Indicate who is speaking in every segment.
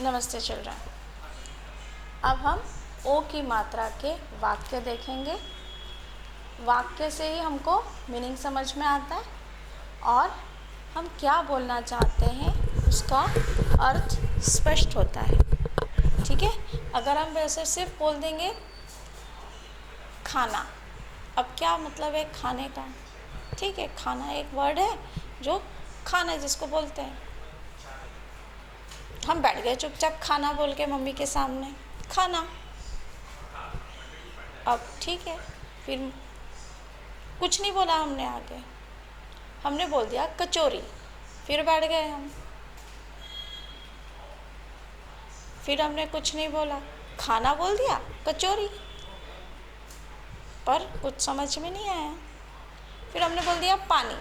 Speaker 1: नमस्ते चिल्ड्रन। अब हम ओ की मात्रा के वाक्य देखेंगे। वाक्य से ही हमको मीनिंग समझ में आता है और हम क्या बोलना चाहते हैं उसका अर्थ स्पष्ट होता है। ठीक है, अगर हम वैसे सिर्फ बोल देंगे खाना, अब क्या मतलब है खाने का? ठीक है, खाना एक वर्ड है जो खाना जिसको बोलते हैं। हम बैठ गए चुपचाप खाना बोल के मम्मी के सामने, खाना। अब ठीक है, फिर कुछ नहीं बोला हमने आगे, हमने बोल दिया कचौरी, फिर बैठ गए हम। फिर हमने कुछ नहीं बोला, खाना बोल दिया, कचौरी, पर कुछ समझ में नहीं आया। फिर हमने बोल दिया पानी,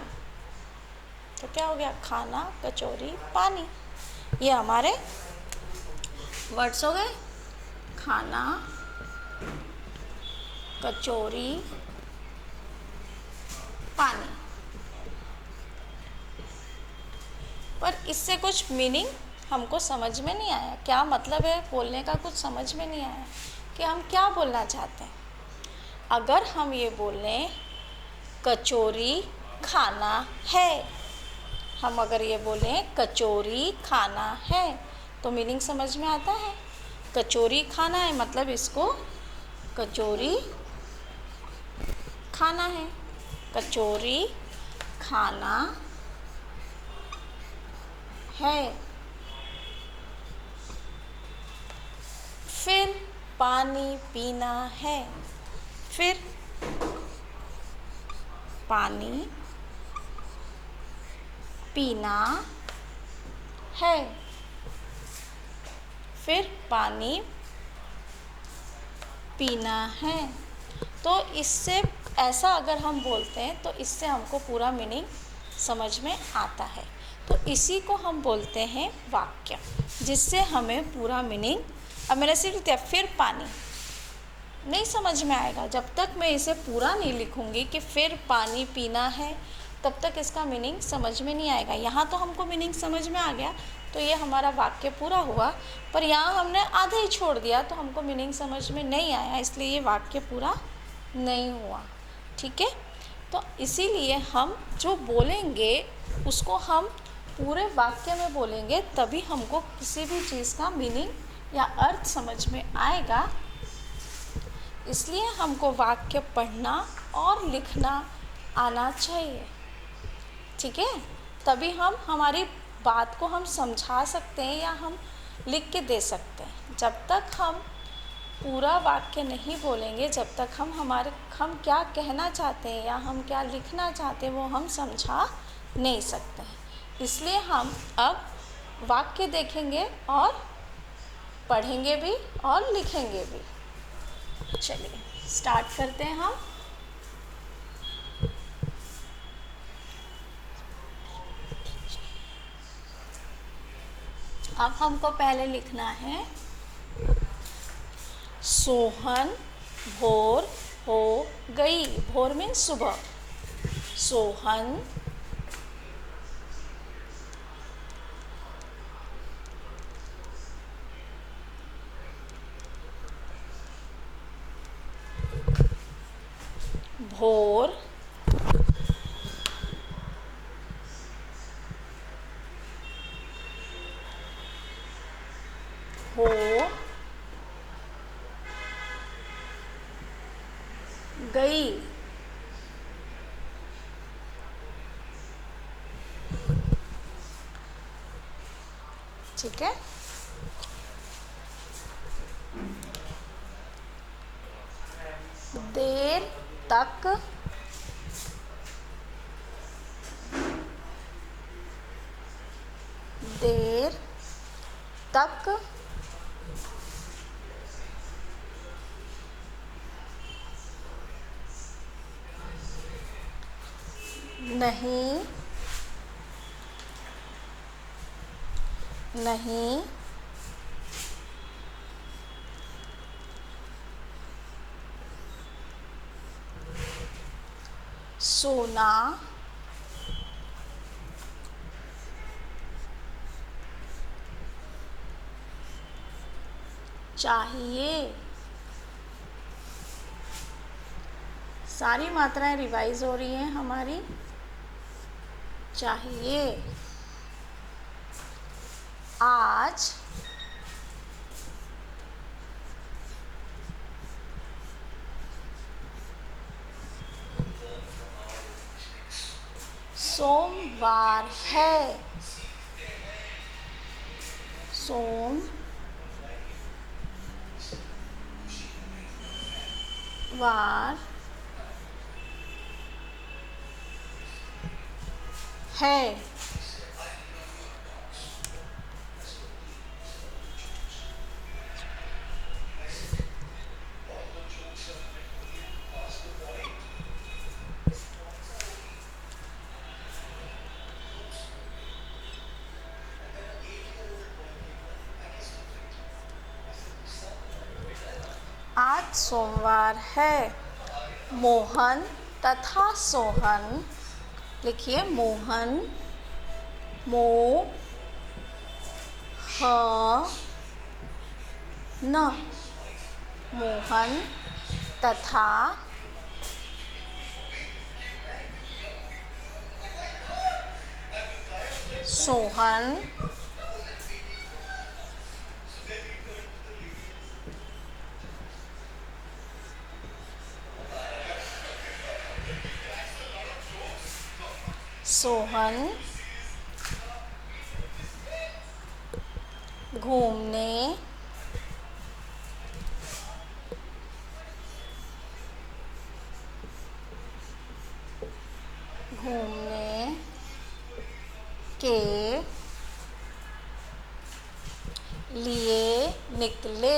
Speaker 1: तो क्या हो गया? खाना, कचौरी, पानी। ये हमारे वर्ड्स हो गए, खाना, कचौरी, पानी। पर इससे कुछ मीनिंग हमको समझ में नहीं आया, क्या मतलब है बोलने का कुछ समझ में नहीं आया कि हम क्या बोलना चाहते हैं। अगर हम ये बोलें कचौरी खाना है, हम अगर ये बोलें कचौरी खाना है तो मीनिंग समझ में आता है। कचौरी खाना है मतलब इसको कचौरी खाना है, कचौरी खाना है। फिर पानी पीना है, फिर पानी पीना है, फिर पानी पीना है। तो इससे ऐसा अगर हम बोलते हैं तो इससे हमको पूरा मीनिंग समझ में आता है। तो इसी को हम बोलते हैं वाक्य, जिससे हमें पूरा मीनिंग। अब मैंने सिर्फ दिया फिर पानी, नहीं समझ में आएगा जब तक मैं इसे पूरा नहीं लिखूंगी कि फिर पानी पीना है, तब तक इसका मीनिंग समझ में नहीं आएगा। यहाँ तो हमको मीनिंग समझ में आ गया तो ये हमारा वाक्य पूरा हुआ, पर यहाँ हमने आधे ही छोड़ दिया तो हमको मीनिंग समझ में नहीं आया, इसलिए ये वाक्य पूरा नहीं हुआ। ठीक है, तो इसीलिए हम जो बोलेंगे उसको हम पूरे वाक्य में बोलेंगे, तभी हमको किसी भी चीज़ का मीनिंग या अर्थ समझ में आएगा। इसलिए हमको वाक्य पढ़ना और लिखना आना चाहिए। ठीक है, तभी हम हमारी बात को हम समझा सकते हैं या हम लिख के दे सकते हैं। जब तक हम पूरा वाक्य नहीं बोलेंगे, जब तक हम क्या कहना चाहते हैं या हम क्या लिखना चाहते हैं वो हम समझा नहीं सकते हैं। इसलिए हम अब वाक्य देखेंगे और पढ़ेंगे भी और लिखेंगे भी। चलिए स्टार्ट करते हैं हम। अब हमको पहले लिखना है सोहन भोर हो गई। भोर मीन्स सुबह। सोहन भोर हो गई। ठीक है, देर तक देर तक नहीं नहीं सोना चाहिए। सारी मात्राएं रिवाइज हो रही हैं हमारी। चाहिए। आज सोमवार है। सोमवार है। आज सोमवार है। मोहन तथा सोहन, लिखिए मोहन, मो ह न, मोहन तथा सोहन सोहन घूमने के लिए निकले।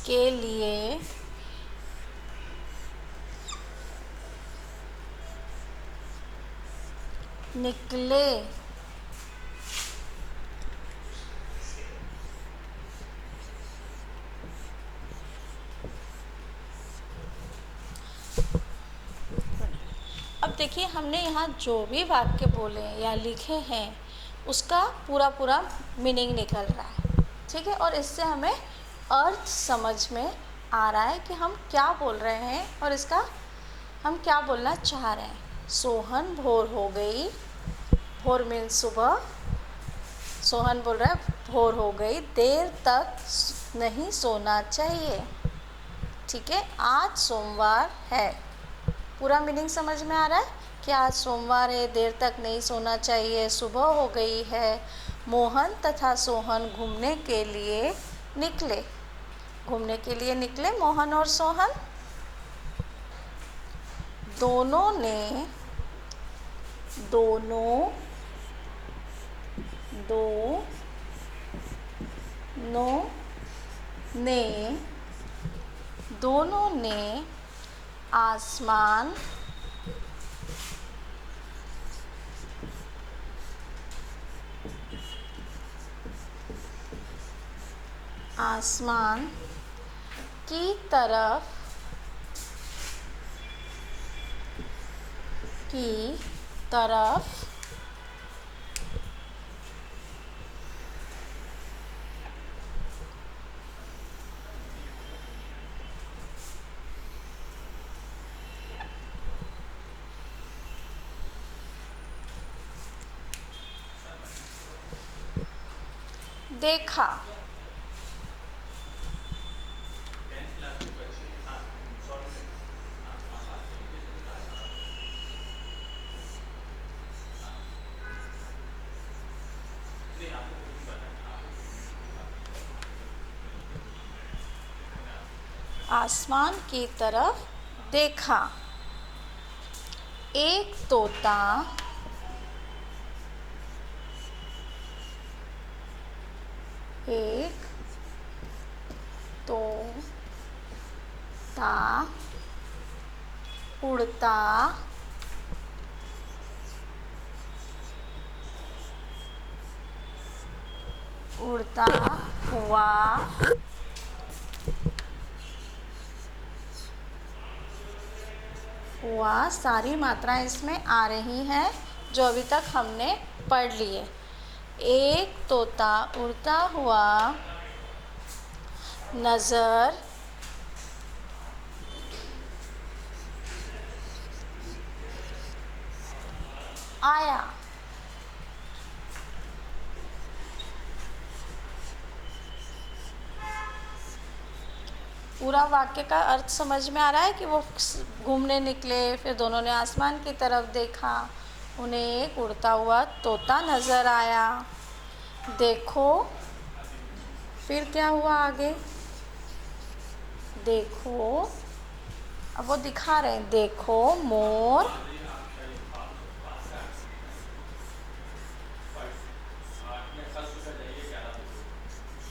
Speaker 1: के लिए निकले। अब देखिए हमने यहाँ जो भी वाक्य बोले या लिखे हैं उसका पूरा पूरा मीनिंग निकल रहा है, ठीक है। और इससे हमें अर्थ समझ में आ रहा है कि हम क्या बोल रहे हैं और इसका हम क्या बोलना चाह रहे हैं। सोहन भोर हो गई, भोर मीन्स सुबह। सोहन बोल रहा है भोर हो गई, देर तक नहीं सोना चाहिए, ठीक है। आज सोमवार है, पूरा मीनिंग समझ में आ रहा है कि आज सोमवार है, देर तक नहीं सोना चाहिए, सुबह हो गई है। मोहन तथा सोहन घूमने के लिए निकले। घूमने के लिए निकले मोहन और सोहन। दोनों ने आसमान की तरफ देखा। आसमान की तरफ देखा। एक तोता उड़ता हुआ हुआ, सारी मात्राएं इसमें आ रही हैं जो अभी तक हमने पढ़ लिए। एक तोता उड़ता हुआ नज़र आया। पूरा वाक्य का अर्थ समझ में आ रहा है कि वो घूमने निकले, फिर दोनों ने आसमान की तरफ देखा, उन्हें एक उड़ता हुआ तोता नज़र आया। देखो, फिर क्या हुआ आगे? देखो, अब वो दिखा रहे हैं, देखो मोर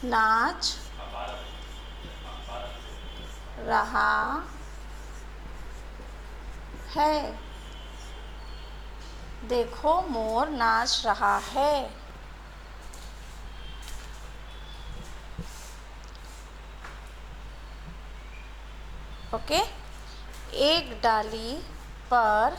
Speaker 1: नाच रहा है। देखो मोर नाच रहा है। ओके। एक डाली पर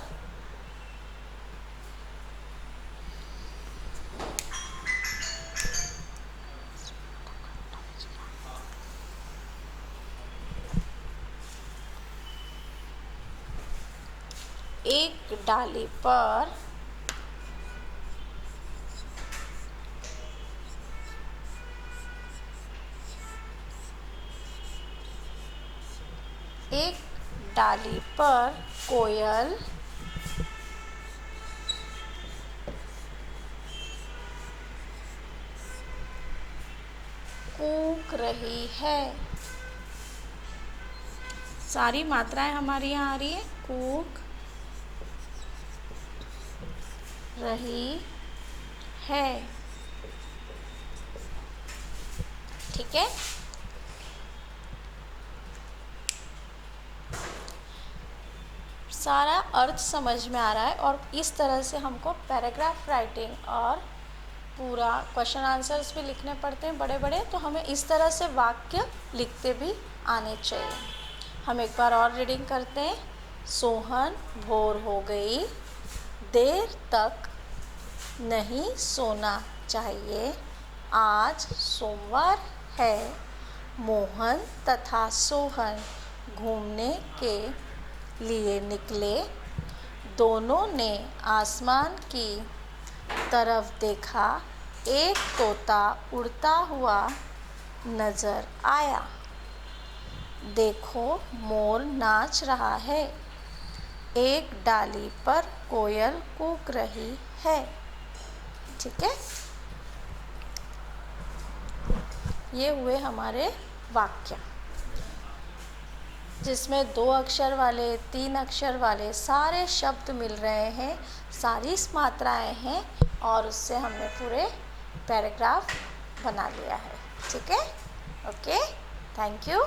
Speaker 1: एक डाली पर एक डाली पर कोयल कूक रही है। सारी मात्राएं हमारी यहाँ आ रही है। कूक रही है। ठीक है। सारा अर्थ समझ में आ रहा है और इस तरह से हमको पैराग्राफ राइटिंग और पूरा क्वेश्चन आंसर्स भी लिखने पड़ते हैं बड़े बड़े, तो हमें इस तरह से वाक्य लिखते भी आने चाहिए। हम एक बार और रीडिंग करते हैं। सोहन भोर हो गई, देर तक नहीं सोना चाहिए, आज सोमवार है। मोहन तथा सोहन घूमने के लिए निकले, दोनों ने आसमान की तरफ देखा, एक तोता उड़ता हुआ नज़र आया। देखो मोर नाच रहा है, एक डाली पर कोयल कूक रही है। ठीक है, ये हुए हमारे वाक्य जिसमें 2 अक्षर वाले, 3 अक्षर वाले सारे शब्द मिल रहे हैं, सारी मात्राएं हैं और उससे हमने पूरे पैराग्राफ बना लिया है। ठीक है, ओके, थैंक यू।